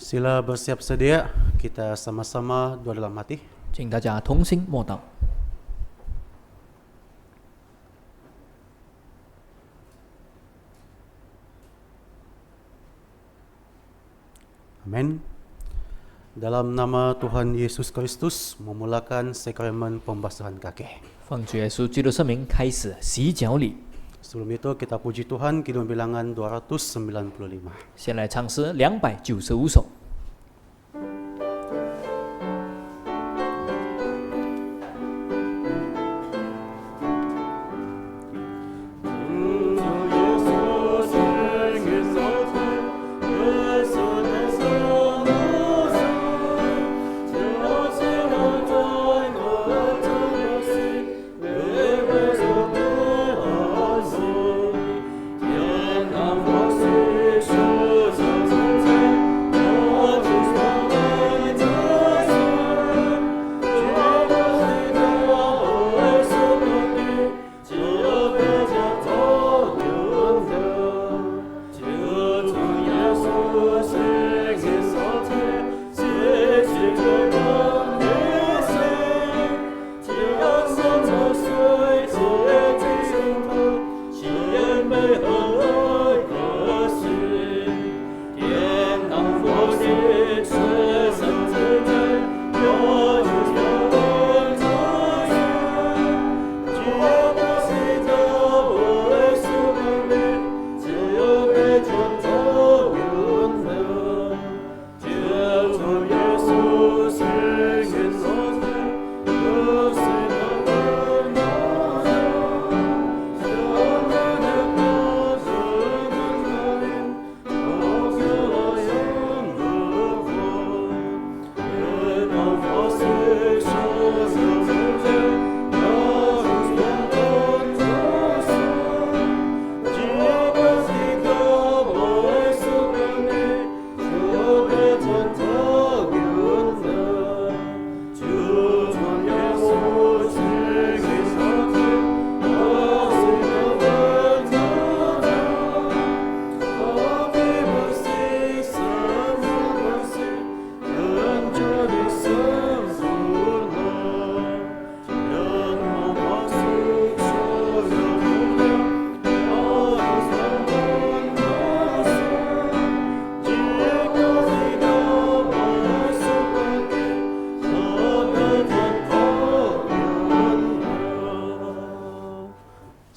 Sila bersiap sedia, kita sama-sama doa dalam hati. 请大家同心默祷。 Amin. Dalam nama Tuhan Yesus Kristus, memulakan sakramen pembasahan kaki. 奉主耶稣基督圣名开始洗脚礼。 Sebelum itu kita puji Tuhan, kidung bilangan 295. 先来唱诗295首。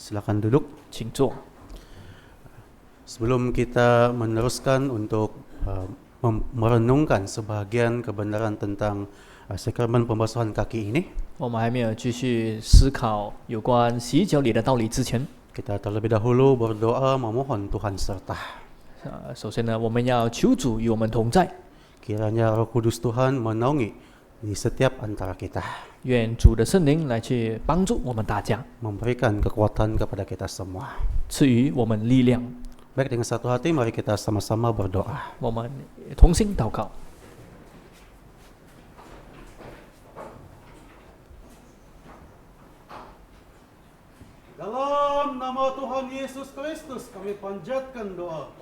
Silakan duduk. 请坐。 Sebelum kita meneruskan untuk merenungkan sebahagian kebenaran tentang sakramen pembasahan kaki ini, 我们还没有继续思考有关洗脚礼的道理之前， kita terlebih dahulu berdoa memohon Tuhan serta. 首先呢，我们要求主与我们同在， Kiranya Roh Kudus Tuhan menaungi di setiap antara kita, 愿主的圣灵来去帮助我们大家， memberikan kekuatan kepada kita semua. 赐予我们力量。 Baik, dengan satu hati mari kita sama-sama berdoa. 我们同心祷告。 Dalam nama Tuhan Yesus Kristus kami panjatkan doa.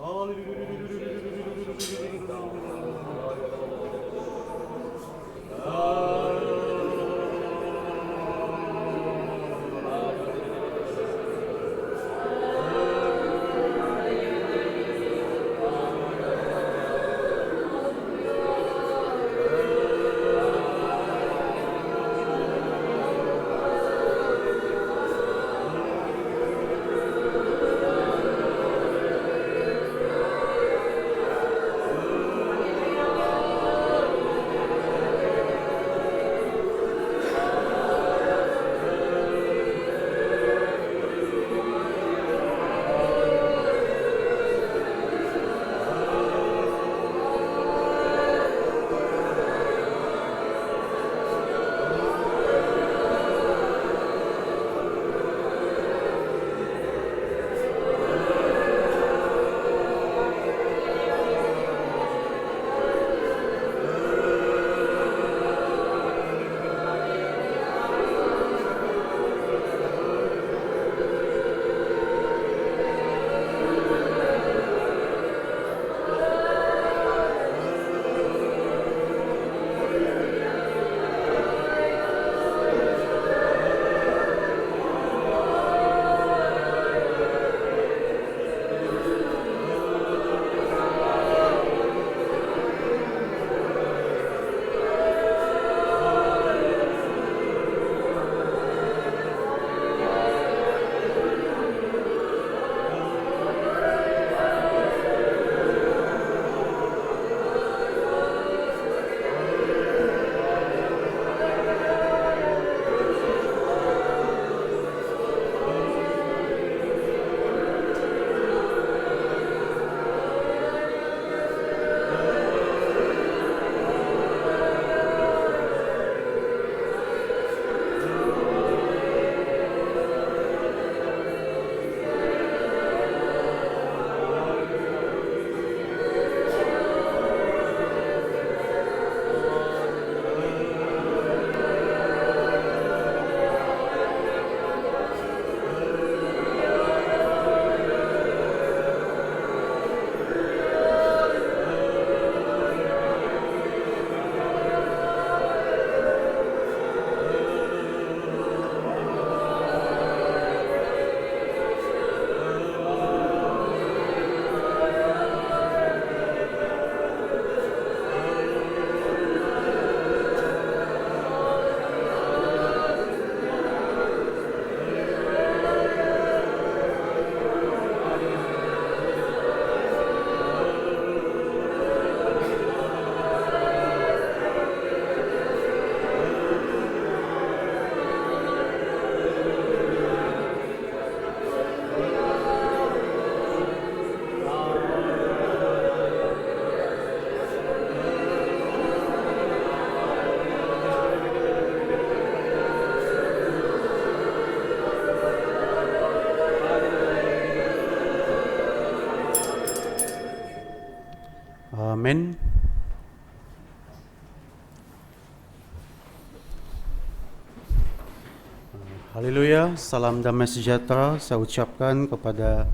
Haleluya, salam damai sejahtera saya ucapkan kepada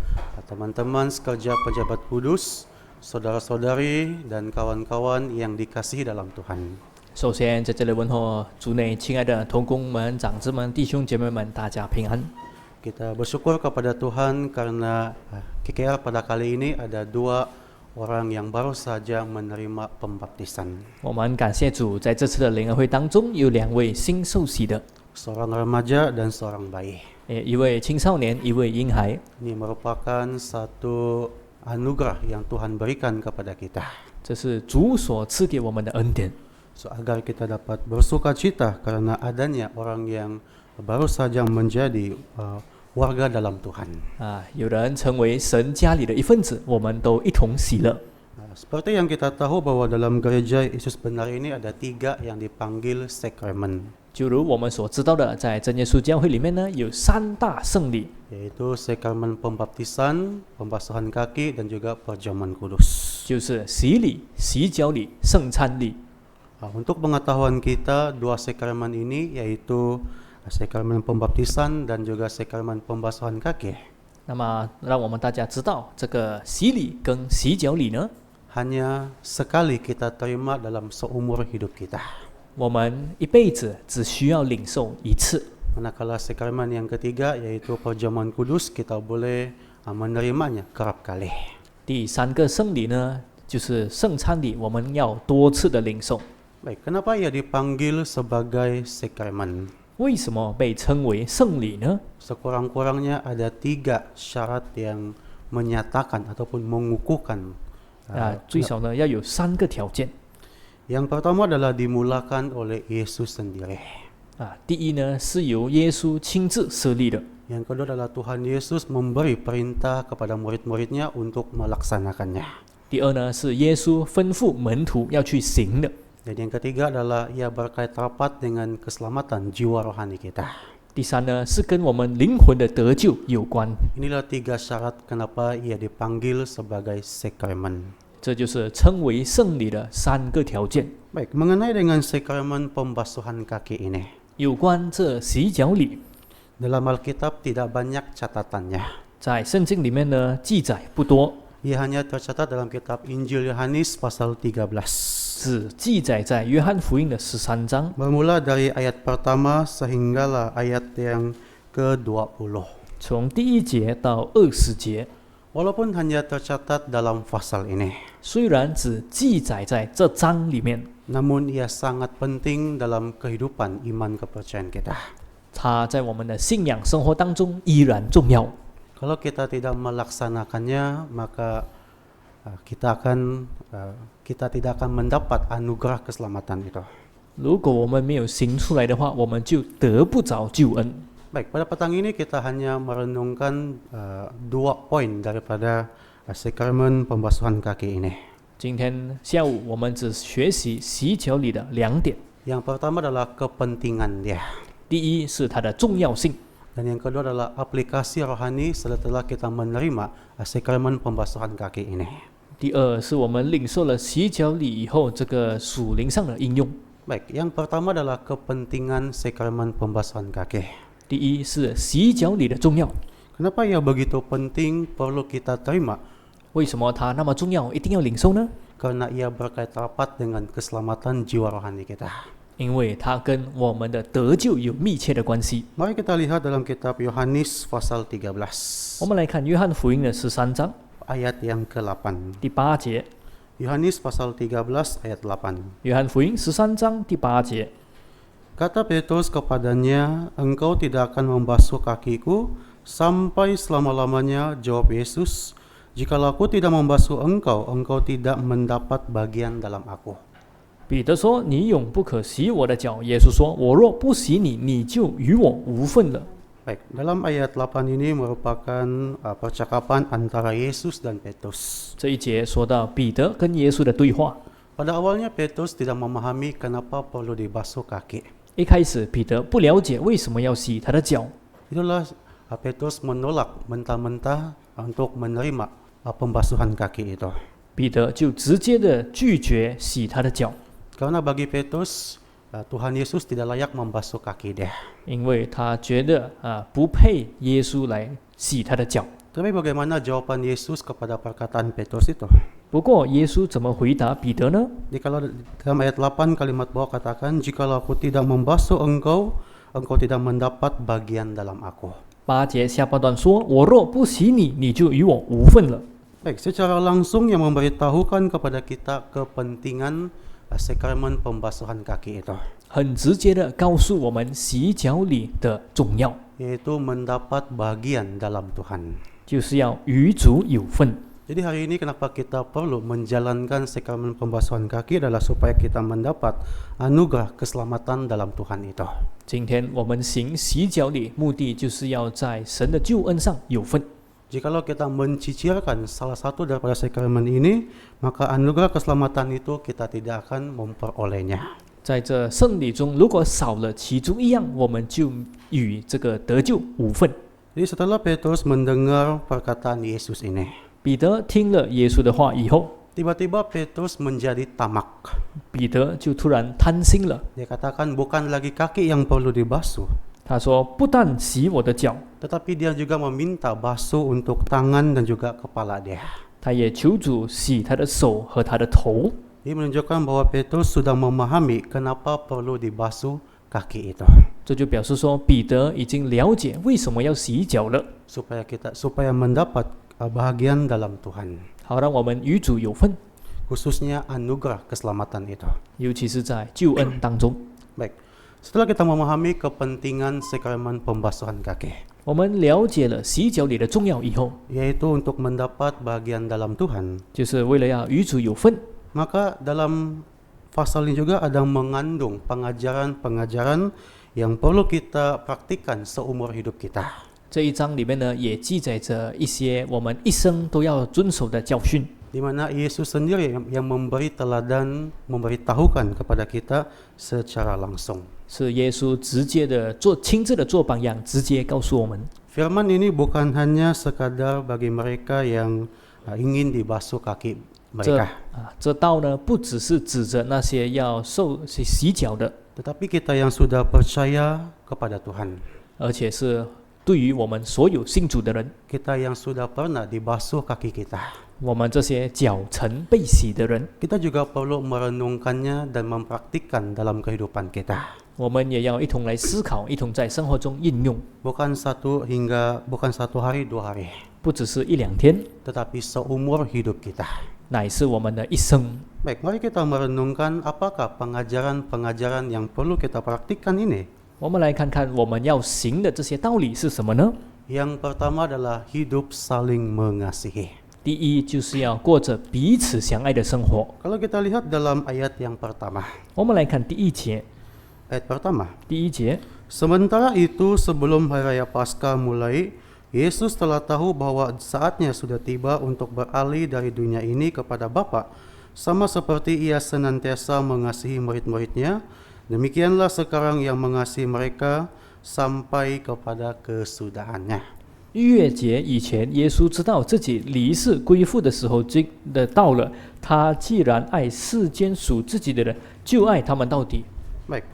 teman-teman sekerja pejabat kudus, saudara-saudari dan kawan-kawan yang dikasihi dalam Tuhan. 首先，在这里问候主内亲爱的同工们、长子们、弟兄姐妹们，大家平安。 Kita bersyukur kepada Tuhan karena KKR pada kali ini ada 2 orang yang baru saja menerima pembaptisan. 我们感谢主，在这次的灵恩会当中，有2位新受洗的， Seorang remaja dan seorang bayi. 一位青少年，一位婴孩。 Ini merupakan satu anugerah yang Tuhan berikan kepada kita. 这是主所赐给我们的恩典， So, agar kita dapat bersukacita karena adanya orang yang baru saja menjadi warga dalam Tuhan. 有人成为神家里的一份子，我们都一同喜乐。 Seperti yang kita tahu bahwa dalam gereja Yesus benar ini ada 3 yang dipanggil sakramen, 就如我们所知道的，在真耶稣教会里面呢，有3大圣礼， yaitu sakramen pembaptisan, pembasuhan kaki, dan juga perjamuan kudus. 就是洗礼、洗脚礼、圣餐礼。 Untuk pengetahuan kita, 2 sakramen ini yaitu sakramen pembaptisan dan juga sakramen pembasuhan kaki 那么，让我们大家知道，这个洗礼跟洗脚礼呢， hanya sekali kita terima dalam seumur hidup kita. 我们一辈子只需要领受一次。 Manakala sakramen yang ketiga yaitu perjamuan kudus, kita boleh menerimanya kerap kali. 第3个圣礼呢，就是圣餐礼，我们要多次的领受。 Baik, kenapa ia dipanggil sebagai sakramen? 为什么被称为圣礼呢？ Sekurang-kurangnya ada 3 syarat yang menyatakan ataupun mengukuhkan. 最少呢要有3个条件。 Yang pertama adalah dimulakan oleh Yesus sendiri. 第一呢是由耶稣亲自设立的。 Yang kedua adalah Tuhan Yesus memberi perintah kepada murid-muridnya untuk melaksanakannya. 第二呢是耶稣吩咐门徒要去行的。 Dan yang ketiga adalah ia berkait rapat dengan keselamatan jiwa rohani kita. 第三呢是跟我们灵魂的得救有关。 Inilah 3 syarat kenapa ia dipanggil sebagai sakramen. 这就是称为圣礼的3个条件。 Baik, mengenai dengan sakramen pembasuhan kaki ini. 有关这洗脚礼， Dalam Alkitab tidak banyak catatannya. 在圣经里面呢记载不多， Ia hanya tercatat dalam kitab Injil Yohanes pasal 13. 只记载在约翰福音的13章， Bermula dari ayat pertama sehinggalah ayat yang ke-20. 从第1节到20节。 Walaupun hanya tercatat dalam pasal ini, 虽然只记载在这章里面， namun ia sangat penting dalam kehidupan iman kepercayaan kita. 它在我们的信仰生活当中依然重要。 Kalau kita tidak melaksanakannya, maka kita tidak akan mendapat anugerah keselamatan itu. 如果我们没有行出来的话，我们就得不着救恩。 Baik, pada petang ini kita hanya merenungkan 2 poin daripada sakramen pembasuhan kaki ini. 今天下午我们只学习洗脚礼的2点， Yang pertama adalah kepentingan dia. 第一是它的重要性， Dan yang kedua adalah aplikasi rohani setelah kita menerima sakramen pembasuhan kaki ini. 第二是我们领受了洗脚礼以后，这个属灵上的应用。 Baik, yang pertama adalah kepentingan sakramen pembasuhan kaki. 第一是洗脚礼的重要， Kenapa ia begitu penting perlu kita terima? 为什么它那么重要，一定要领受呢？ Karena ia berkait rapat dengan keselamatan jiwa rohani kita. 因为它跟我们的得救有密切的关系。 Mari kita lihat dalam kitab Yohanes pasal 13. 我们来看约翰福音的13章 Ayat yang ke-8. 第8节， Yohanes pasal 13 ayat 8. 约翰福音13章第8节。 Kata Petrus kepadanya, engkau tidak akan membasuh kakiku sampai selama-lamanya, jawab Yesus. Jikalau aku tidak membasuh engkau, engkau tidak mendapat bagian dalam aku. 彼得说：“你永不可洗我的脚。”耶稣说：“我若不洗你，你就与我无份了。” Baik, dalam ayat 8 ini merupakan percakapan antara Yesus dan Petrus. 这一节说到彼得跟耶稣的对话。 Pada awalnya Petrus tidak memahami kenapa perlu dibasuh kaki. 一开始彼得不了解为什么要洗他的脚， Itulah Petrus menolak mentah-mentah untuk menerima pembasuhan kaki itu. 彼得就直接的拒绝洗他的脚， Karena bagi Petrus Tuhan Yesus tidak layak membasuh kaki dia. 因为他觉得不配耶稣来洗他的脚。 Tapi bagaimana jawaban Yesus kepada perkataan Petrus itu? 不过耶稣怎么回答彼得呢？ Jadi kalau dalam ayat 8 kalimat bawah katakan, jikalau aku tidak membasuh engkau, engkau tidak mendapat bagian dalam aku. 8节下半段说：“我若不洗你，你就与我无份了。” Baik, secara langsung yang memberitahukan kepada kita kepentingan sakramen pembasuhan kaki itu, 很直接的告诉我们洗脚礼的重要， yaitu mendapat bagian dalam Tuhan. 就是要与主有份。 Jadi hari ini kenapa kita perlu menjalankan sakramen pembasuhan kaki adalah supaya kita mendapat anugerah keselamatan dalam Tuhan itu. 今天我们行洗脚礼，目的就是要在神的救恩上有份。 Jikalau kita mencicirkan salah satu daripada sakramen ini, maka anugerah keselamatan itu kita tidak akan memperolehnya. 在这圣礼中，如果少了其中一样，我们就与这个得救无份。 Jadi setelah Petrus mendengar perkataan Yesus ini, 彼得听了耶稣的话以后， tiba-tiba Petrus menjadi tamak. 彼得就突然贪心了。 Dia katakan bukan lagi kaki yang perlu dibasuh, 他说：“不但洗我的脚， tetapi dia juga meminta basuh untuk tangan dan juga kepala dia. 他也求主洗他的手和他的头。” Ini menunjukkan bahwa Petrus sudah memahami kenapa perlu dibasuh kaki itu, 这就表示说，彼得已经了解为什么要洗脚了， supaya mendapat bahagian dalam Tuhan, 好让我们与主有份， khususnya anugerah keselamatan itu. 尤其是在救恩当中。 Baik, setelah kita memahami kepentingan sakramen pembasuhan kaki, 我们了解了洗脚礼的重要以后， yaitu untuk mendapat bagian dalam Tuhan, 就是为了要与主有份。 maka dalam pasal ini juga ada mengandung pengajaran-pengajaran yang perlu kita praktikkan seumur hidup kita. 这一章里面呢，也记载着一些我们一生都要遵守的教训， Di mana Yesus sendiri yang memberi teladan, memberitahukan kepada kita secara langsung. 是耶稣直接的亲自的做榜样，直接告诉我们。 Firman ini bukan hanya sekadar bagi mereka yang ingin dibasuh kaki 这 mereka, 这道呢，不只是指着那些要受洗脚的， tetapi kita yang sudah percaya kepada Tuhan, 而且是对于我们所有信主的人， kita yang sudah pernah dibasuh kaki kita, 我们这些脚曾被洗的人， kita juga perlu merenungkannya dan mempraktikkan dalam kehidupan kita. 我们也要一同来思考，一同在生活中应用， Bukan satu hari, 2 hari, 不只是一两天， tetapi seumur hidup kita. 乃是我们的一生。 Baik, mari kita merenungkan apakah pengajaran-pengajaran yang perlu kita praktikkan ini. 我们来看看我们要行的这些道理是什么呢？ Yang pertama adalah hidup saling mengasihi. 第一，就是要过着彼此相爱的生活。 Kalau kita lihat dalam ayat yang pertama, 我们来看第一节， ayat pertama. 第一节， Sementara itu sebelum hari raya Paskah mulai, Yesus telah tahu bahwa saatnya sudah tiba untuk beralih dari dunia ini kepada Bapa. Sama seperti ia senantiasa mengasihi murid-muridnya, demikianlah sekarang yang mengasihi mereka sampai kepada kesudahannya. 逾越节以前，耶稣知道自己离世归父的时候到了。他既然爱世间属自己的人，就爱他们到底。 Baik,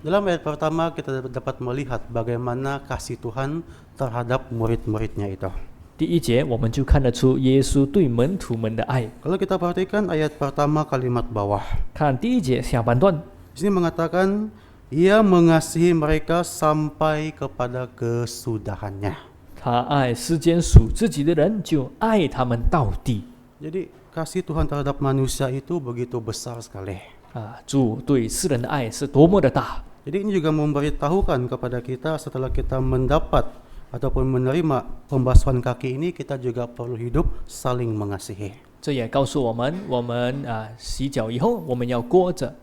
dalam ayat pertama kita dapat melihat bagaimana kasih Tuhan terhadap murid-muridnya itu. 第一节我们就看得出耶稣对门徒们的爱。 Kalau kita perhatikan ayat pertama kalimat bawah, 看第一节下半段， di sini mengatakan ia mengasihi mereka sampai kepada kesudahannya. 他爱世间属自己的人，就爱他们到底。 Jadi kasih Tuhan terhadap manusia itu begitu besar sekali. 主对世人的爱是多么的大。 Jadi ini juga memberitahukan kepada kita setelah kita mendapat ataupun menerima pembasuhan kaki ini, kita juga perlu hidup saling mengasihi. 这也告诉我们，洗脚以后，我们要过着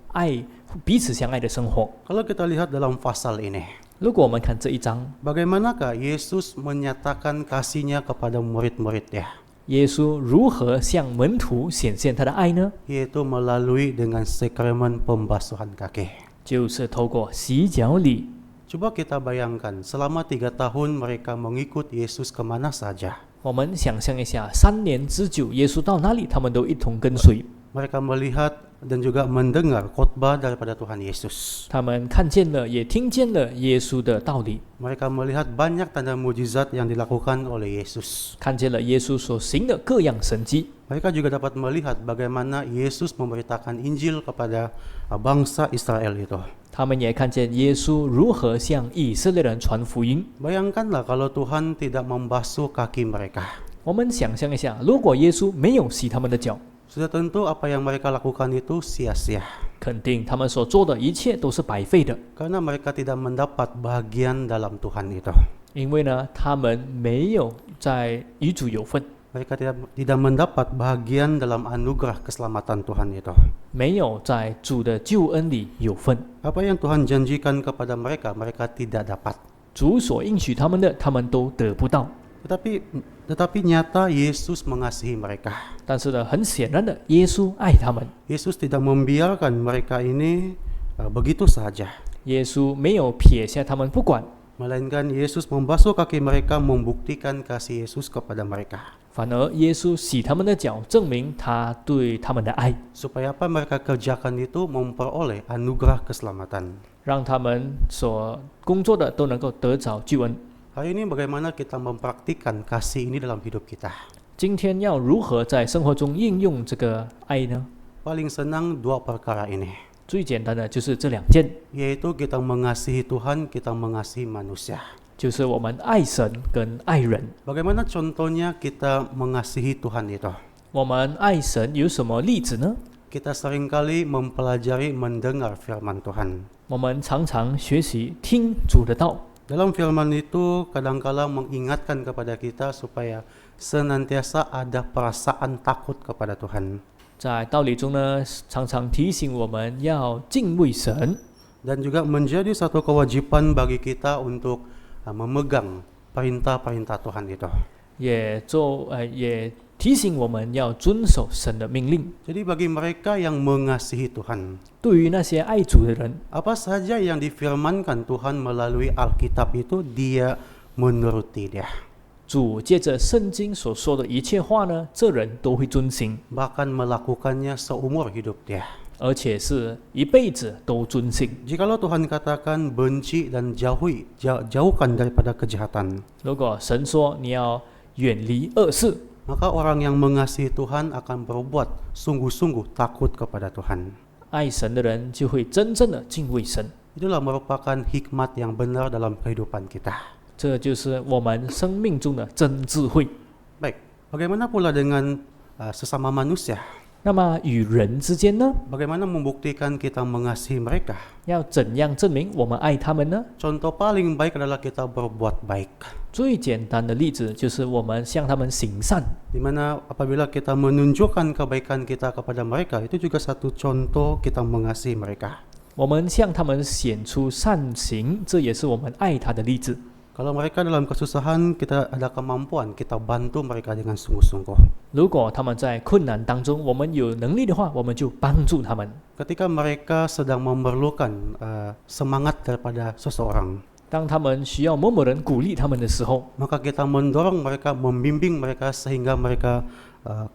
彼此相爱的生活。 Kalau kita lihat dalam pasal ini, 如果我们看这一章， bagaimanakah Yesus menyatakan kasihnya kepada murid-muridnya? 耶稣如何向门徒显现他的爱呢？ Yaitu melalui dengan sakramen pembasuhan kaki. 就是透过洗脚礼。 Coba kita bayangkan, selama 3 tahun mereka mengikut Yesus kemana saja. 我们想象一下，3年之久，耶稣到哪里，他们都一同跟随。Mereka melihat dan juga mendengar khotbah daripada Tuhan Yesus. 他们看见了，也听见了耶稣的道理， Mereka melihat banyak tanda mujizat yang dilakukan oleh Yesus. 看见了耶稣所行的各样神迹。 Mereka juga dapat melihat bagaimana Yesus memberitakan Injil kepada bangsa Israel itu. 他们也看见耶稣如何向以色列人传福音。 Bayangkanlah kalau Tuhan tidak membasuh kaki mereka. 我们想象一下，如果耶稣没有洗他们的脚， Sudah tentu apa yang mereka lakukan itu sia-sia. 肯定他们所做的一切都是白费的， Karena mereka tidak mendapat bagian dalam Tuhan itu. 因为呢，他们没有在与主有份， Mereka tidak mendapat bagian dalam anugerah keselamatan Tuhan itu. 没有在主的救恩里有份。 Apa yang Tuhan janjikan kepada mereka, mereka tidak dapat. 主所应许他们的，他们都得不到。 Tetapi nyata Yesus mengasihi mereka. 但是呢，很显然的，耶稣爱他们， Yesus tidak membiarkan mereka ini begitu saja. 耶稣没有撇下他们不管， Melainkan Yesus membasuh kaki mereka membuktikan kasih Yesus kepada mereka. 反而耶稣洗他们的脚，证明他对他们的爱， Supaya apa mereka kerjakan itu memperoleh anugerah keselamatan. 让他们所工作的都能够得着救恩。 Hari ini bagaimana kita mempraktikkan kasih ini dalam hidup kita? 今天要如何在生活中应用这个爱呢？ Paling senang dua perkara ini, 最简单的就是这两件， yaitu kita mengasihi Tuhan, kita mengasihi manusia. 就是我们爱神跟爱人。 Bagaimana contohnya kita mengasihi Tuhan itu? 我们爱神有什么例子呢？ Kita seringkali mempelajari mendengar firman Tuhan. 我们常常学习听主的道。 Dalam firman itu kadang-kala mengingatkan kepada kita supaya senantiasa ada perasaan takut kepada Tuhan. 在道理中呢，常常提醒我们要敬畏神， Dan juga menjadi satu kewajiban bagi kita untuk memegang perintah-perintah Tuhan itu. 也提醒我们要遵守神的命令。 Jadi bagi mereka yang mengasihi Tuhan, 对于那些爱主的人， apa saja yang difirmankan Tuhan melalui Alkitab itu dia menuruti dia. 主借着圣经所说的一切话呢，这人都会遵行， Bahkan melakukannya seumur hidup dia. 而且是一辈子都遵行。 Jikalau Tuhan katakan benci dan jauhkan daripada kejahatan, 如果神说你要远离恶事， maka orang yang mengasihi Tuhan akan berbuat sungguh-sungguh takut kepada Tuhan. 爱神的人就会真正的敬畏神。 Itulah merupakan hikmat yang benar dalam kehidupan kita. 这就是我们生命中的真智慧。 Baik, bagaimana pula dengan sesama manusia? 那么与人之间呢， Bagaimana membuktikan kita mengasihi mereka? 要怎样证明我们爱他们呢？ Contoh paling baik adalah kita berbuat baik. 最简单的例子就是我们向他们行善， Di mana apabila kita menunjukkan kebaikan kita kepada mereka, itu juga satu contoh kita mengasihi mereka. 我们向他们显出善行，这也是我们爱他的例子。 Kalau mereka dalam kesusahan, kita ada kemampuan, kita bantu mereka dengan sungguh-sungguh. 如果他们在困难当中，我们有能力的话，我们就帮助他们。 Ketika mereka sedang memerlukan semangat daripada seseorang, 当他们需要某某人鼓励他们的时候， maka kita mendorong mereka, membimbing mereka sehingga mereka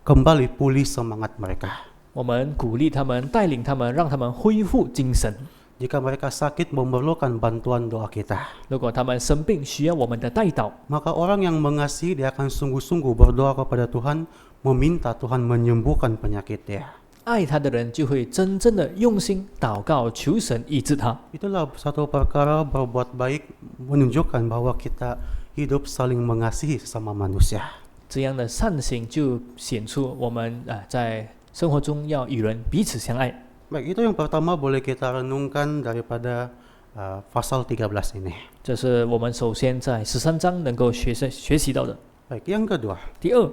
kembali pulih semangat mereka. 我们鼓励他们，带领他们，让他们恢复精神。 Jika mereka sakit memerlukan bantuan doa kita, 如果他们生病需要我们的代祷， maka orang yang mengasihi dia akan sungguh-sungguh berdoa kepada Tuhan, meminta Tuhan menyembuhkan penyakit dia. 爱他的人就会真正的用心祷告，求神医治他。 Itulah satu perkara berbuat baik menunjukkan bahwa kita hidup saling mengasihi sesama manusia. 这样的善行就显出我们在生活中要与人彼此相爱。 Baik, itu yang pertama boleh kita renungkan daripada pasal 13 ini. 这是我们首先在13章能够学习到的。 Baik, yang kedua, 第二，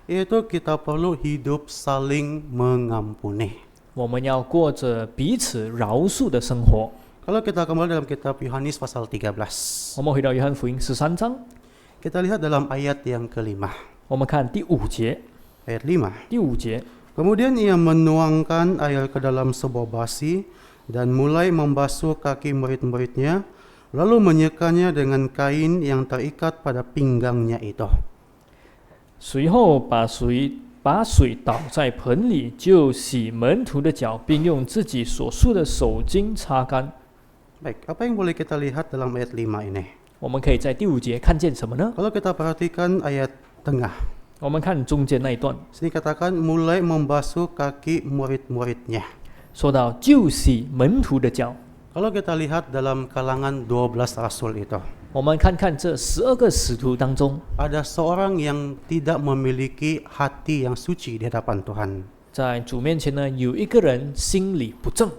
yaitu kita perlu hidup saling mengampuni. 我们要过着彼此饶恕的生活。 Kalau kita kembali dalam kitab Yohanes pasal 13, 我们回到约翰福音13章， kita lihat dalam ayat yang kelima. 我们看第5节， Ayat 5. 第5节， Kemudian ia menuangkan air ke dalam sebuah basi dan mulai membasuh kaki murid-muridnya, lalu menyekannya dengan kain yang terikat pada pinggangnya itu. 随后把把水倒在盆里，就洗门徒的脚，并用自己所束的手巾擦干。 Baik, apa yang boleh kita lihat dalam ayat 5 ini? 我们可以在第5节看见什么呢？ Kalau kita perhatikan ayat tengah, 我们看中间那一段， sini katakan mulai membasuh kaki murid-muridnya. 说到就洗门徒的脚。 Kalau kita lihat dalam kalangan 12 rasul itu, 我们看看这12个使徒当中， ada seorang yang tidak memiliki hati yang suci di hadapan Tuhan. 在主面前呢，有一个人心里不正，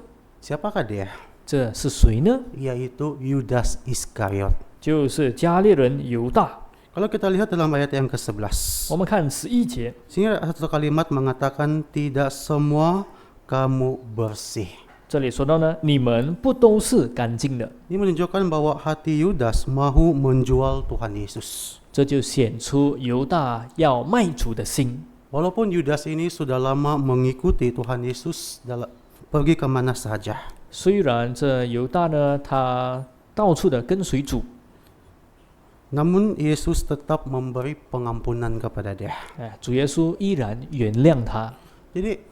Siapakah dia? 这是谁呢？ Yaitu Yudas Iskariot. 就是加利人犹大。 Kalau kita lihat dalam ayat yang ke-11, 我们看11节， sini ada satu kalimat mengatakan tidak semua kamu bersih. 这里说到呢，你们不都是干净的？ Ini menunjukkan bahwa hati Yudas mahu menjual Tuhan Yesus. 这就显出犹大要卖主的心。 Walaupun Yudas ini sudah lama mengikuti Tuhan Yesus pergi kemana saja, 虽然这犹大呢，他到处的跟随主， namun Yesus tetap memberi pengampunan kepada dia. 主耶稣依然原谅他。 Jadi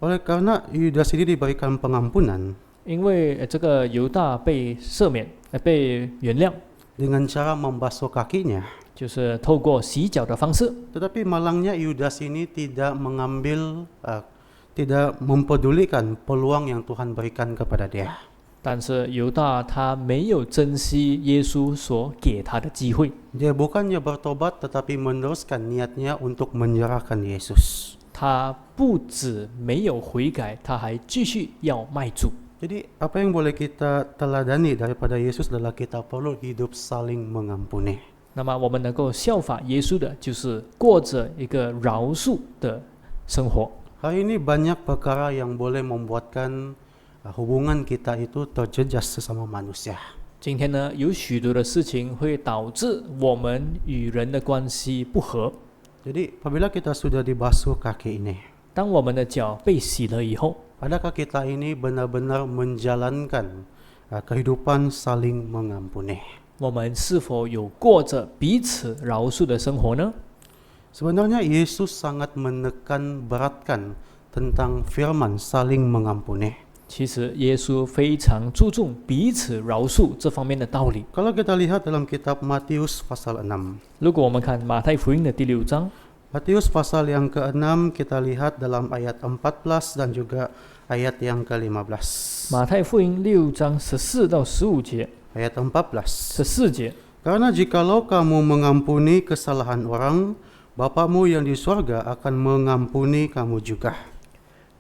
oleh karena Yudas ini diberikan pengampunan 因为这个犹大被赦免，被原谅， dengan cara membasuh kakinya, 就是透过洗脚的方式。 tetapi malangnya Yudas ini tidak mempedulikan peluang yang Tuhan berikan kepada dia. 但是犹大他没有珍惜耶稣所给他的机会， Dia bukannya bertobat tetapi meneruskan niatnya untuk menyerahkan Yesus. 他不止没有悔改，他还继续要卖主。 Jadi apa yang boleh kita teladani daripada Yesus adalah kita perlu hidup saling mengampuni. 那么我们能够效法耶稣的，就是过着一个饶恕的生活。 Hari ini banyak perkara yang boleh membuatkan hubungan kita itu terjejas sesama manusia. 今天呢，有许多的事情会导致我们与人的关系不和。 Jadi apabila kita sudah dibasuh kaki ini, 当我们的脚被洗了以后， adakah kita ini benar-benar menjalankan kehidupan saling mengampuni? 我们是否有过着彼此饶恕的生活呢？ Sebenarnya Yesus sangat menekan beratkan tentang firman saling mengampuni. 其实耶稣非常注重彼此饶恕这方面的道理。 Kalau kita lihat dalam kitab Matius pasal 6, 如果我们看马太福音的第6章， Matius pasal yang ke-6 kita lihat dalam ayat 14 dan juga ayat yang ke-15. 马太福音6章14到15节， Ayat 14. 14节， Karena jikalau kamu mengampuni kesalahan orang, Bapamu yang di surga akan mengampuni kamu juga.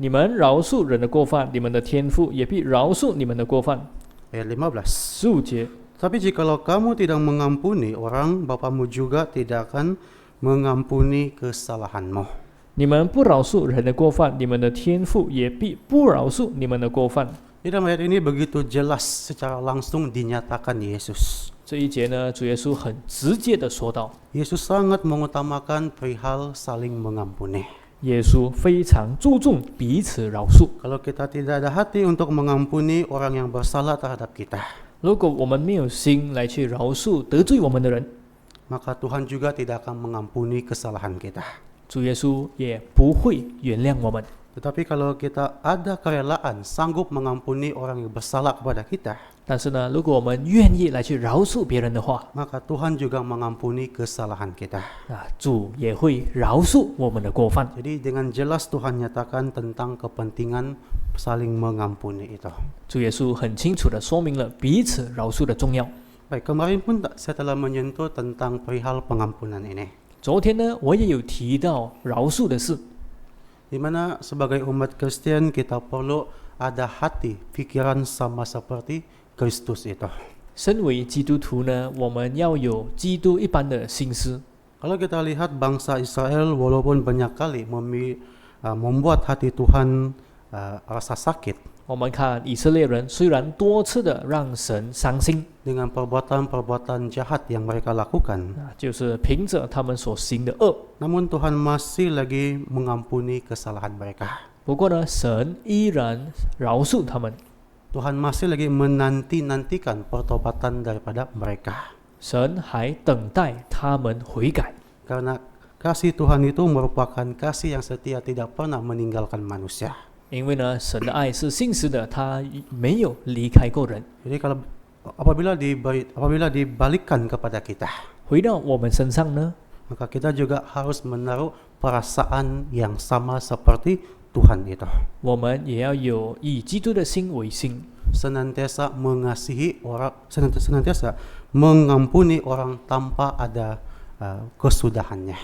你们饶恕人的过犯，你们的天父也必饶恕你们的过犯。 Ayat 15. 15节， Tapi jikalau kamu tidak mengampuni orang, Bapamu juga tidak akan mengampuni kesalahanmu. 你们不饶恕人的过犯，你们的天父也必不饶恕你们的过犯。 Di dalam ayat ini begitu jelas secara langsung dinyatakan Yesus. 这一节呢，主耶稣很直接的说道， Yesus sangat mengutamakan perihal saling mengampuni. 耶稣非常注重彼此饶恕。 Kalau kita tidak ada hati untuk mengampuni orang yang bersalah terhadap kita, 如果我们没有心来去饶恕得罪我们的人， maka Tuhan juga tidak akan mengampuni kesalahan kita. 主耶稣也不会原谅我们。 Tetapi kalau kita ada kerelaan sanggup mengampuni orang yang bersalah kepada kita, 但是呢，如果我们愿意来去饶恕别人的话， maka Tuhan juga mengampuni kesalahan kita. 主也会饶恕我们的过犯。 Jadi dengan jelas Tuhan nyatakan tentang kepentingan saling mengampuni itu. 主耶稣很清楚地说明了彼此饶恕的重要。 Baik, kemarin pun saya telah menyentuh tentang perihal pengampunan ini. 昨天呢，我也有提到饶恕的事， Di mana sebagai umat Kristen kita perlu ada hati, pikiran sama seperti Kristus itu. 身为基督徒呢，我们要有基督一般的心思。 Kalau kita lihat bangsa Israel walaupun banyak kali membuat hati Tuhan rasa sakit 我们看以色列人虽然多次的让神伤心， dengan perbuatan-perbuatan jahat yang mereka lakukan, 就是凭着他们所行的恶。 namun Tuhan masih lagi mengampuni kesalahan mereka. 不过呢，神依然饶恕他们， Tuhan masih lagi menanti-nantikan pertobatan daripada mereka. 神还等待他们悔改。 Karena kasih Tuhan itu merupakan kasih yang setia, tidak pernah meninggalkan manusia. 因为呢，神的爱是信实的，他没有离开过人。 Jadi apabila dibalikkan kepada kita, 回到我们身上呢， maka kita juga harus menaruh perasaan yang sama seperti Tuhan itu. 我们也要有以基督的心为心， Senantiasa mengasihi orang, senantiasa mengampuni orang tanpa ada kesudahannya.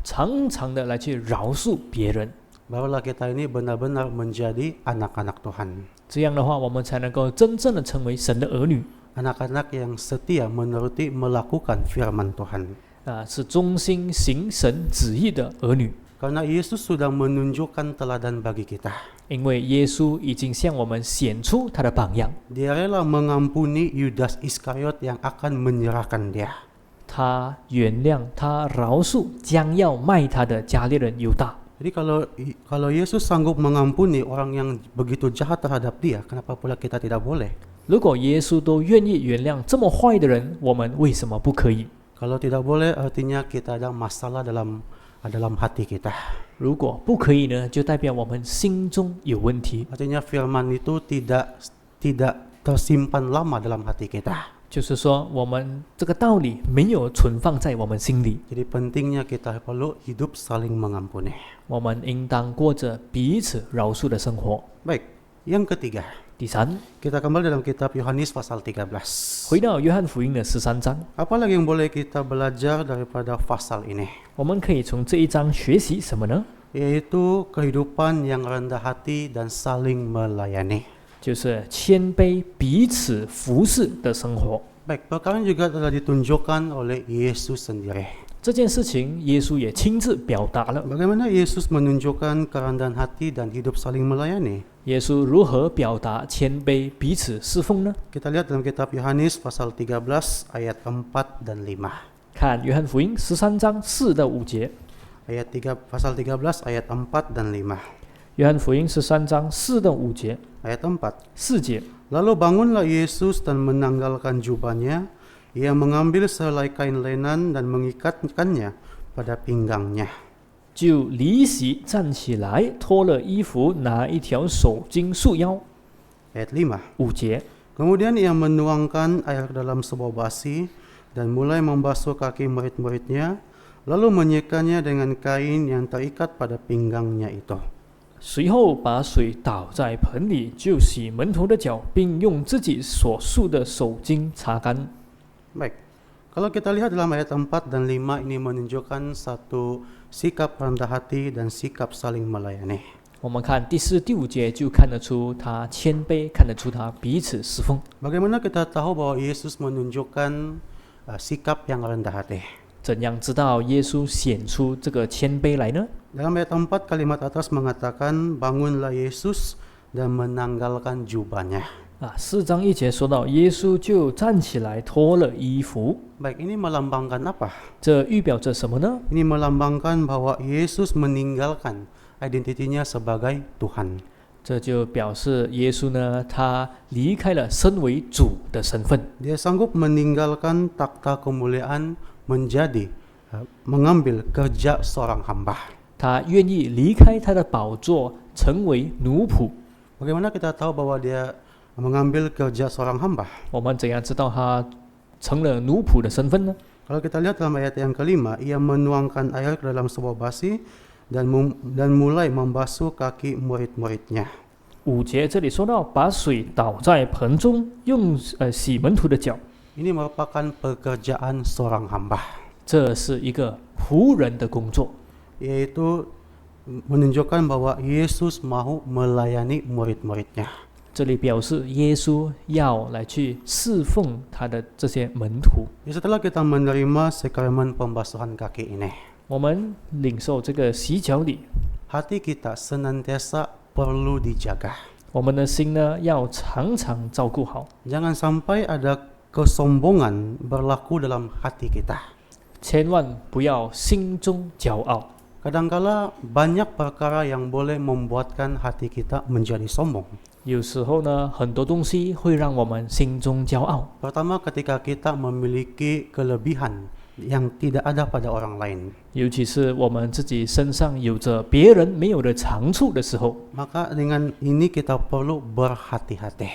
常常的来去饶恕别人。 Barulah kita ini benar-benar menjadi anak-anak Tuhan. 这样的话，我们才能够真正的成为神的儿女。 Anak-anak yang setia menuruti melakukan firman Tuhan. 是忠心行神旨意的儿女。 Karena Yesus sudah menunjukkan teladan bagi kita. 因为耶稣已经向我们显出他的榜样， Dia rela mengampuni Yudas Iskariot yang akan menyerahkan dia. 他原谅，他饶恕将要卖他的加利人犹大。 Jadi kalau Yesus sanggup mengampuni orang yang begitu jahat terhadap dia, kenapa pula kita tidak boleh? 如果耶稣都愿意原谅这么坏的人，我们为什么不可以？ Kalau tidak boleh, artinya kita ada masalah dalam hati kita. 如果不可以呢，就代表我们心中有问题。 Artinya firman itu tidak tersimpan lama dalam hati kita. 就是说，我们这个道理没有存放在我们心里。 Jadi pentingnya kita perlu hidup saling mengampuni. 我们应当过着彼此饶恕的生活。 Baik, yang ketiga, 第三， kita kembali dalam kitab Yohanes pasal 13. 回到约翰福音的13章， Apa lagi yang boleh kita belajar daripada pasal ini? 我们可以从这一章学习什么呢？ Yaitu kehidupan yang rendah hati dan saling melayani. 就是谦卑、彼此服侍的生活。 Baik, perkara ini juga telah ditunjukkan oleh Yesus sendiri. 这件事情，耶稣也亲自表达了。 Bagaimana Yesus menunjukkan kerendahan hati dan hidup saling melayani? 耶稣如何表达谦卑、彼此侍奉呢？ Kita lihat dalam kitab Yohanes pasal 13 ayat 4 dan 5. 看约翰福音13章4到5节。 Pasal 13 ayat 4 dan 5. 约翰福音13章4到5节。 Ayat 4. 4节， Lalu bangunlah Yesus dan menanggalkan jubahnya. Ia mengambil sehelai kain lenan dan mengikatkannya pada pinggangnya. 就离席站起来，脱了衣服，拿一条手巾束腰。 Ayat 5. 5节， Kemudian ia menuangkan air dalam sebuah basi dan mulai membasuh kaki murid-muridnya, lalu menyekanya dengan kain yang terikat pada pinggangnya itu. 随后把水倒在盆里，就洗门徒的脚，并用自己所束的手巾擦干。 Baik, kalau kita lihat dalam ayat 4 dan 5 ini menunjukkan satu sikap rendah hati dan sikap saling melayani. 我们看第4、第5节就看得出他谦卑，看得出他彼此侍奉。 Bagaimana kita tahu bahwa Yesus menunjukkan sikap yang rendah hati? 怎样知道耶稣显出这个谦卑来呢？ Dalam ayat 4 kalimat atas mengatakan bangunlah Yesus dan menanggalkan jubahnya. 4章1节说到，耶稣就站起来，脱了衣服。 Baik, ini melambangkan apa? 这预表着什么呢？ Ini melambangkan bahwa Yesus meninggalkan identitinya sebagai Tuhan. 这就表示耶稣呢，他离开了身为主的身份， Dia sanggup meninggalkan takhta kemuliaan menjadi mengambil kerja seorang hamba. 他愿意离开他的宝座，成为奴仆。 Bagaimana kita tahu bahwa dia mengambil kerja seorang hamba? 我们怎样知道他成了奴仆的身份呢？ Kalau kita lihat dalam ayat yang kelima, ia menuangkan air ke dalam sebuah basi dan mulai membasuh kaki murid-muridnya. 5节这里说到，把水倒在盆中，用洗门徒的脚。 Ini merupakan pekerjaan seorang hamba, 这是一个仆人的工作， yaitu menunjukkan bahwa Yesus mau melayani murid-muridnya. 这里表示耶稣要来去侍奉他的这些门徒。 Setelah kita menerima sakramen pembasuhan kaki ini, 我们领受这个洗脚礼， hati kita senantiasa perlu dijaga. 我们的心呢要常常照顾好， Jangan sampai ada kesombongan berlaku dalam hati kita. 千万不要心中骄傲。 Kadangkala banyak perkara yang boleh membuatkan hati kita menjadi sombong. 有时候呢，很多东西会让我们心中骄傲。 Pertama, ketika kita memiliki kelebihan yang tidak ada pada orang lain. 尤其是我们自己身上有着别人没有的长处的时候， Maka dengan ini kita perlu berhati-hati.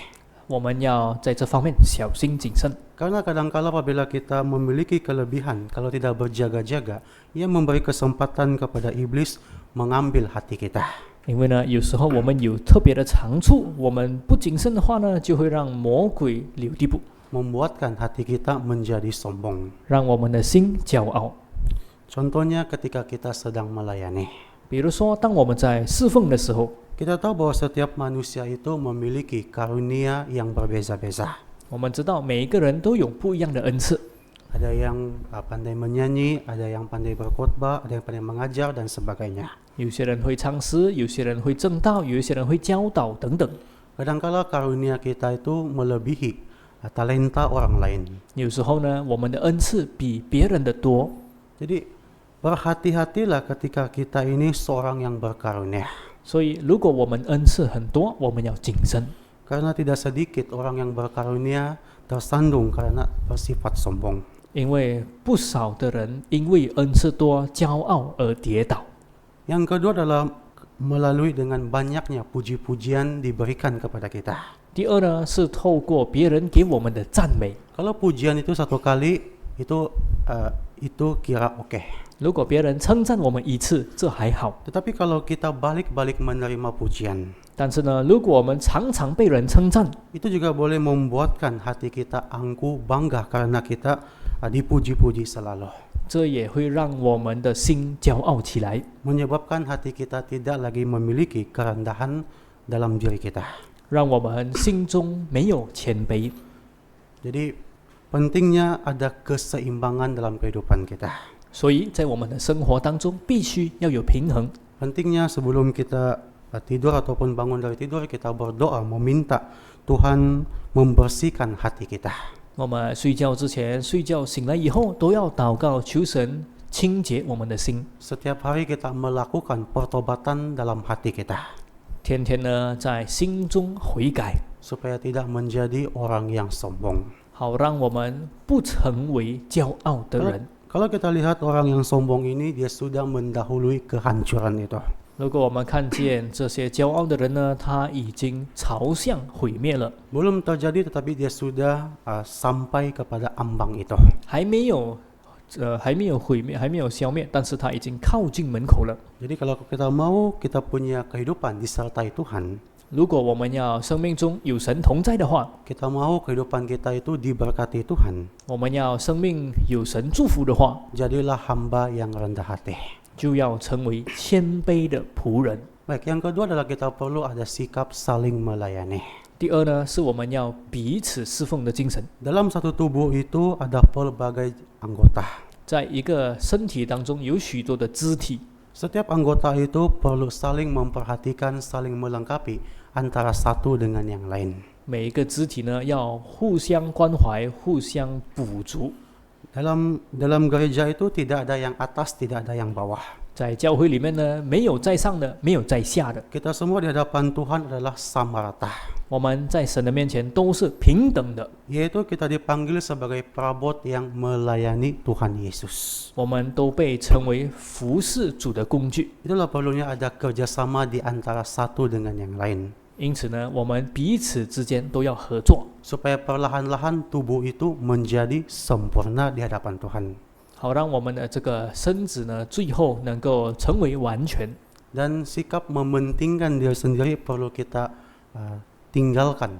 我们要在这方面小心谨慎。 Karena kadangkala apabila kita memiliki kelebihan, kalau tidak berjaga-jaga, ia memberi kesempatan kepada iblis mengambil hati kita. 因为呢，有时候我们有特别的长处，我们不谨慎的话呢，就会让魔鬼留地步， Membuatkan hati kita menjadi sombong. 让我们的心骄傲。 Contohnya ketika kita sedang melayani. 比如说，当我们在侍奉的时候， Kita tahu bahwa setiap manusia itu memiliki karunia yang berbeza-beza. 我们知道每一个人都有不一样的恩赐， Ada yang pandai menyanyi, ada yang pandai berkhotbah, ada yang pandai mengajar dan sebagainya. 有些人会唱诗，有些人会正道，有一些人会教导等等。 Kadangkala karunia kita itu melebihi talenta orang lain. 有时候呢，我们的恩赐比别人的多， Jadi berhati-hatilah ketika kita ini seorang yang berkarunia. 所以如果我们恩赐很多，我们要谨慎， Karena tidak sedikit orang yang berkarunia tersandung karena bersifat sombong. 因为不少的人因为恩赐多、骄傲而跌倒。 Yang kedua adalah melalui dengan banyaknya puji-pujian diberikan kepada kita. 第二呢，是透过别人给我们的赞美。 Kalau pujian itu satu kali itu kira oke. 如果别人称赞我们一次，这还好。 Tetapi kalau kita balik-balik menerima pujian, 但是呢，如果我们常常被人称赞， itu juga boleh membuatkan hati kita angkuh bangga karena kita dipuji-puji selalu. 这也会让我们的心骄傲起来， Menyebabkan hati kita tidak lagi memiliki kerendahan dalam diri kita. 让我们心中没有谦卑。 Jadi pentingnya ada keseimbangan dalam kehidupan kita. 所以在我们的生活当中，必须要有平衡。 Pentingnya sebelum kita tidur ataupun bangun dari tidur, kita berdoa meminta Tuhan membersihkan hati kita. 我们睡觉之前、睡觉醒来以后，都要祷告，求神清洁我们的心。 Setiap hari kita melakukan pertobatan dalam hati kita. 天天呢，在心中悔改， Supaya tidak menjadi orang yang sombong. 好让我们不成为骄傲的人。 Kalau kita lihat orang yang sombong ini, dia sudah mendahului kehancuran itu. 如果我们看见这些骄傲的人呢，他已经朝向毁灭了， Belum terjadi tetapi dia sudah sampai kepada ambang itu. 还没有毁灭，还没有消灭，但是他已经靠近门口了。 Jadi kalau kita mau kita punya kehidupan disertai Tuhan, 如果我们要生命中有神同在的话， kita mau kehidupan kita itu diberkati Tuhan, 我们要生命有神祝福的话， jadilah hamba yang rendah hati. 就要成为谦卑的仆人。 Baik, yang kedua adalah kita perlu ada sikap saling melayani. 第二呢，是我们要彼此侍奉的精神。 Dalam satu tubuh itu ada pelbagai anggota. 在一个身体当中有许多的肢体， Setiap anggota itu perlu saling memperhatikan, saling melengkapi antara satu dengan yang lain. 每一个肢体呢要互相关怀、互相补足。 Dalam gereja itu tidak ada yang atas, tidak ada yang bawah. 在教会里面呢，没有在上的，没有在下的， Kita semua di hadapan Tuhan adalah sama rata. 我们在神的面前都是平等的。 Yaitu kita dipanggil sebagai perabot yang melayani Tuhan Yesus. 我们都被称为服侍主的工具， Itulah perlunya ada kerjasama di antara satu dengan yang lain. 因此呢，我们彼此之间都要合作， Supaya perlahan-lahan tubuh itu menjadi sempurna di hadapan Tuhan. 好让我们的这个身子呢，最后能够成为完全。 Dan sikap mementingkan diri sendiri perlu kita tinggalkan.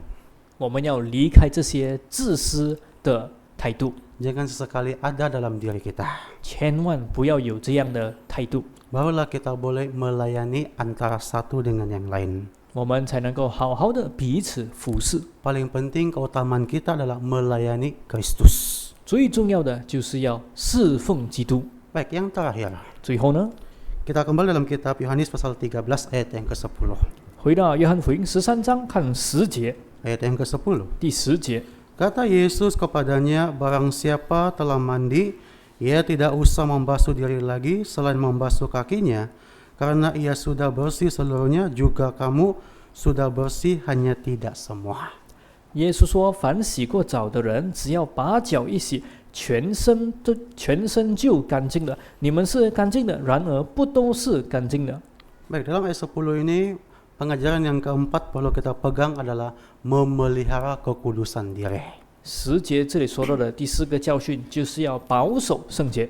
我们要离开这些自私的态度， Jangan sesekali ada dalam diri kita. 千万不要有这样的态度， Barulah kita boleh melayani antara satu dengan yang lain. 我们才能够好好的彼此服侍。 Paling penting keutamaan kita adalah melayani Kristus. 最重要的就是要侍奉基督。 Baik, yang terakhir. 最后呢， Kita kembali dalam kitab Yohanes pasal 13 ayat yang ke-10. 回到约翰福音13章看10节， Ayat yang ke-10. 第10节， Kata Yesus kepadanya, barang siapa telah mandi, ia tidak usah membasuh diri lagi selain membasuh kakinya, karena ia sudah bersih seluruhnya, juga kamu sudah bersih, hanya tidak semua. 耶稣说：“凡洗过澡的人，只要把脚一洗，全身就干净了。你们是干净的，然而不都是干净的。 Baik, dalam ayat 10 ini pengajaran yang keempat perlu kita pegang adalah memelihara kekudusan diri. 10节这里说到的第4个教训，就是要保守圣洁。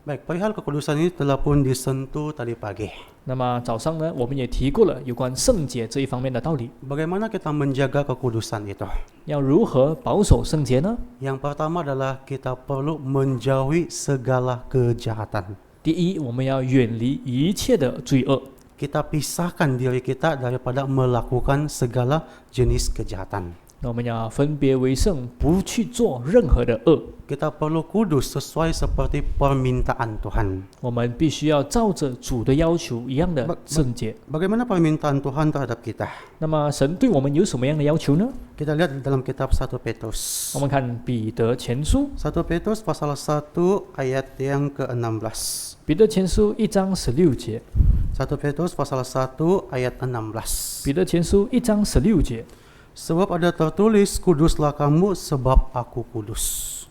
Baik, perihal kekudusan ini telah pun disentuh tadi pagi. 那么早上呢，我们也提过了有关圣洁这一方面的道理。 Bagaimana kita menjaga kekudusan itu? 要如何保守圣洁呢？ Yang pertama adalah kita perlu menjauhi segala kejahatan. 第一，我们要远离一切的罪恶。 Kita pisahkan diri kita daripada melakukan segala jenis kejahatan. 那我们要分别为圣，不去做任何的恶。 Kita perlu kudus sesuai seperti permintaan Tuhan. 我们必须要照着主的要求一样的圣洁。 Bagaimana permintaan Tuhan terhadap kita? 那么神对我们有什么样的要求呢？ Kita lihat dalam kitab 1 Petrus. 我们看彼得前书， 1 Petrus pasal 1 ayat yang ke-16. 彼得前书1章16节， 1 Petrus pasal 1 ayat 16. 彼得前书1章16节。 Sebab ada tertulis, kuduslah kamu sebab aku kudus.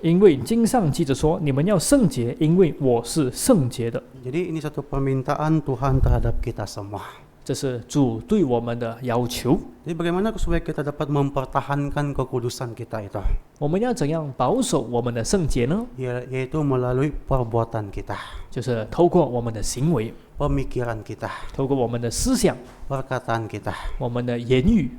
因为经上记着说，你们要圣洁，因为我是圣洁的。 Jadi ini satu permintaan Tuhan terhadap kita semua. 这是主对我们的要求。 Jadi bagaimana supaya kita dapat mempertahankan kekudusan kita itu? 我们要怎样保守我们的圣洁呢？ Yaitu melalui perbuatan kita, 就是透过我们的行为， pemikiran kita, 透过我们的思想， perkataan kita. 我们的言语。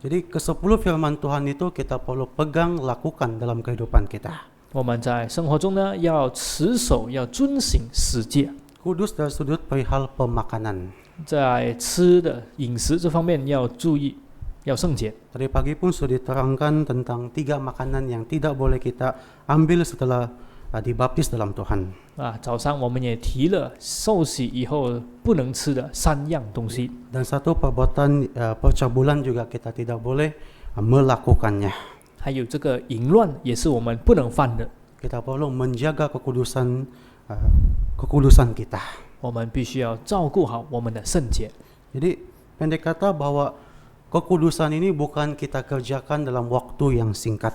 Jadi ke-10 firman Tuhan itu kita perlu pegang, lakukan dalam kehidupan kita. 我们在生活中呢，要持守，要遵行十诫。 Kudus dari sudut perihal pemakanan. 在吃的饮食这方面要注意，要圣洁。 Tadi pagi pun sudah diterangkan tentang 3 makanan yang tidak boleh kita ambil setelah dibaptis dalam Tuhan. 早上我们也提了受洗以后不能吃的3样东西。 Dan satu perbuatan percabulan juga kita tidak boleh melakukannya. 还有这个淫乱也是我们不能犯的。 Kita perlu menjaga kekudusan kita. 我们必须要照顾好我们的圣洁。 Jadi pendek kata bahwa kekudusan ini bukan kita kerjakan dalam waktu yang singkat.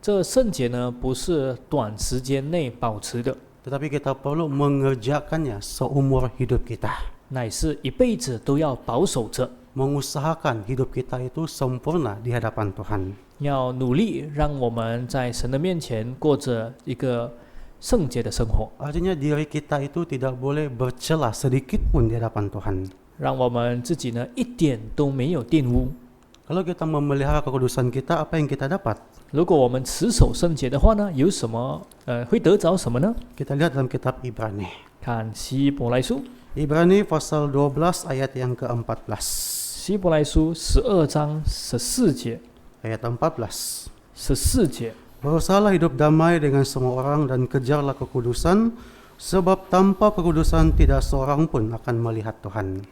这圣洁呢，不是短时间内保持的， Tetapi kita perlu mengerjakannya seumur hidup kita. 乃是一辈子都要保守着， Mengusahakan hidup kita itu sempurna di hadapan Tuhan. 要努力让我们在神的面前过着一个圣洁的生活， Artinya diri kita itu tidak boleh bercela sedikit pun di hadapan Tuhan. 让我们自己呢一点都没有玷污。 Kalau kita memelihara kekudusan kita, apa yang kita dapat? 如果我们持守圣洁的话呢，有什么会得着什么呢？ Kita lihat dalam kitab Ibrani. 看希伯来书， Ibrani pasal 12 ayat yang ke-14. 希伯来书12章14节， Ayat 14. 14节。 Berusahalah hidup damai dengan semua orang dan kejarlah kekudusan, sebab tanpa kekudusan tidak seorang pun akan melihat Tuhan.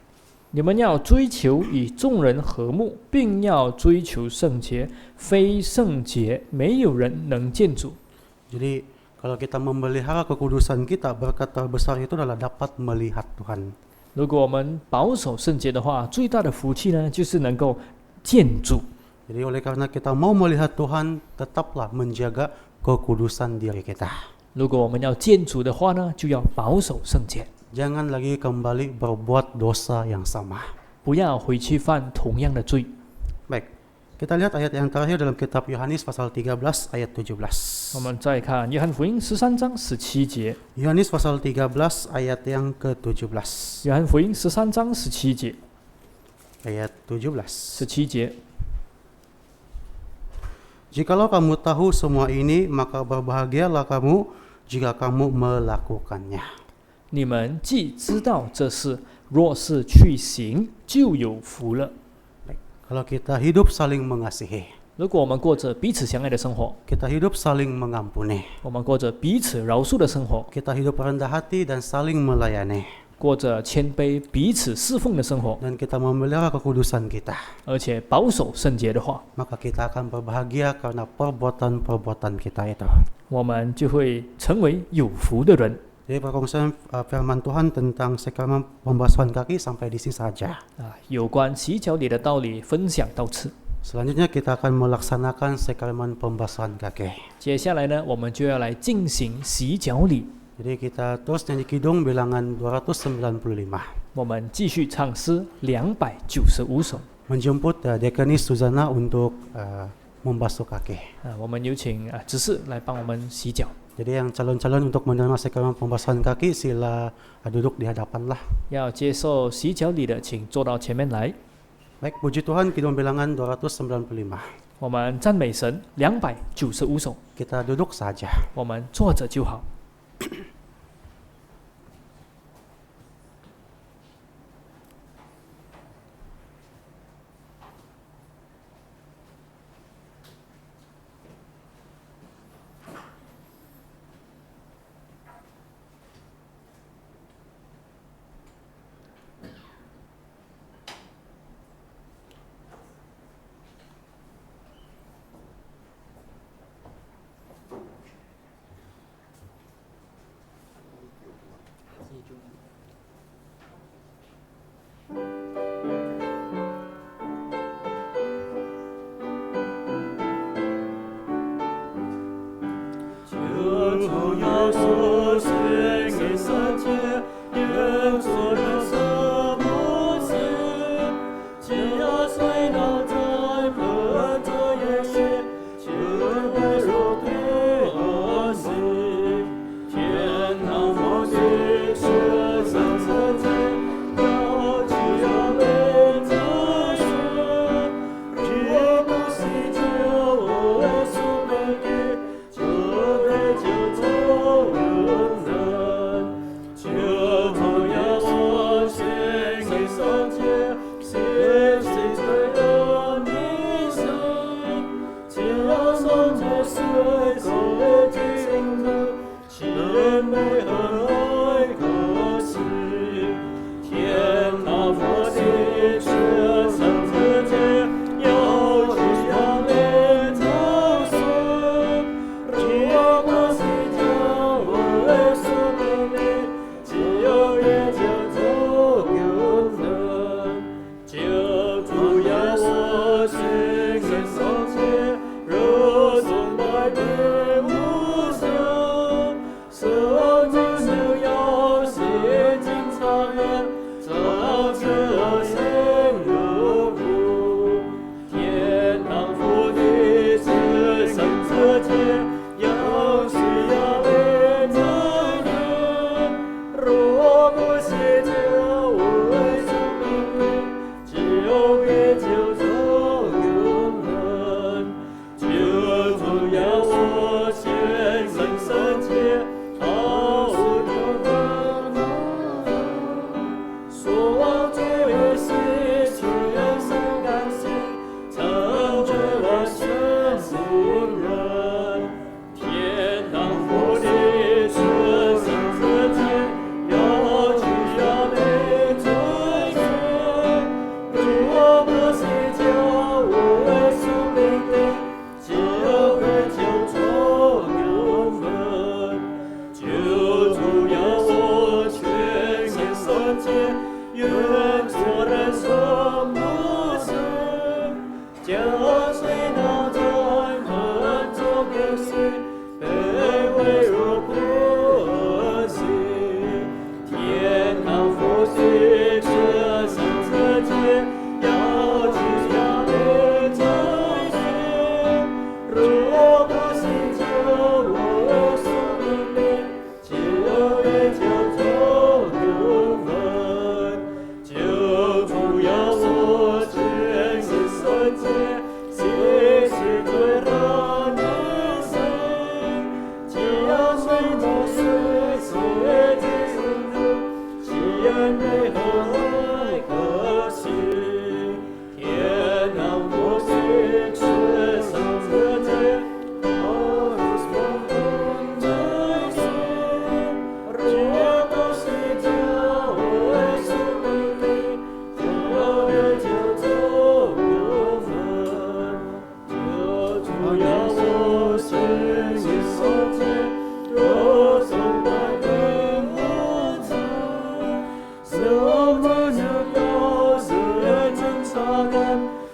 你们要追求与众人和睦，并要追求圣洁，非圣洁没有人能见主。 Jadi kalau kita memelihara kekudusan kita, berkat terbesar itu adalah dapat melihat Tuhan. 如果我们保守圣洁的话，最大的福气呢，就是能够见主。 Jadi oleh karena kita mau melihat Tuhan, tetaplah menjaga kekudusan diri kita. 如果我们要见主的话呢，就要保守圣洁， Jangan lagi kembali berbuat dosa yang sama. 不要回去犯同样的罪。 Baik, kita lihat ayat yang terakhir dalam kitab Yohanes pasal 13 ayat 17. 我们再看约翰福音13章17节， Yohanes pasal 13 ayat yang ke-17. 约翰福音13章17节， Ayat 17. 17节。 Jikalau kamu tahu semua ini, maka berbahagialah kamu jika kamu melakukannya. 你们既知道这事，若是去行，就有福了。 Baik, kalau kita hidup saling mengasihi, 如果我们过着彼此相爱的生活， kita hidup saling mengampuni, 我们过着彼此饶恕的生活， kita hidup rendah hati dan saling melayani, 过着谦卑、彼此侍奉的生活， dan kita memelihara kekudusan kita, 而且保守圣洁的话， maka kita akan berbahagia karena perbuatan-perbuatan kita itu. 我们就会成为有福的人。 Jadi perkongsian firman Tuhan tentang sakramen pembasuhan kaki sampai di sini saja. 有关洗脚礼的道理分享到此。Selanjutnya kita akan melaksanakan sakramen pembasahan kaki. 接下来呢，我们就要来进行洗脚礼。 Jadi kita terus nyanyi kidung bilangan 295. 我们继续唱诗295首。 Menjemput Dekanis Suzana untuk membasuh kaki. 我们有请执事来帮我们洗脚。 Jadi yang calon-calon untuk menerima sakramen pembasahan kaki sila duduk di hadapan lah. 要接受洗脚礼的，请坐到前面来。 Baik, puji Tuhan, kidung bilangan 295. 我们赞美神295首， Kita duduk saja. 我们坐着就好。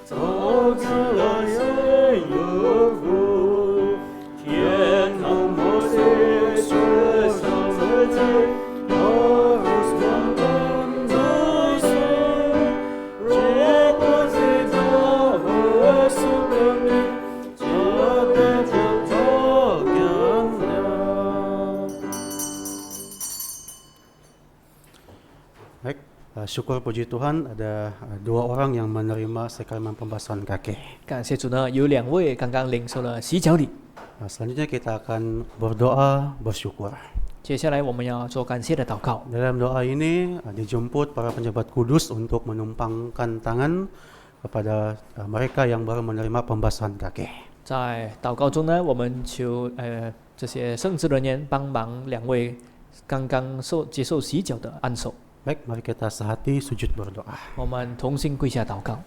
走自 Syukur puji Tuhan ada 2 orang yang menerima sakramen pembasahan kaki. 感谢主呢，有2位刚刚领受了洗脚礼。 Selanjutnya kita akan berdoa bersyukur. 接下来我们要做感谢的祷告。 Dalam doa ini dijemput para penjabat kudus untuk menumpangkan tangan kepada mereka yang baru menerima pembasahan kaki. 在祷告中呢，我们求这些圣职人员帮忙2位刚刚接受洗脚的按手。 Baik, mari kita sehati sujud berdoa. 我们同心跪下祷告。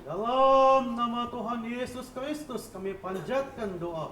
Dalam nama Tuhan Yesus Kristus kami panjatkan doa.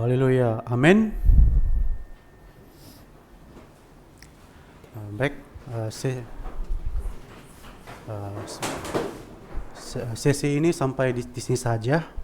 Haleluya, amin. Baik, Sesi ini sampai di sini saja.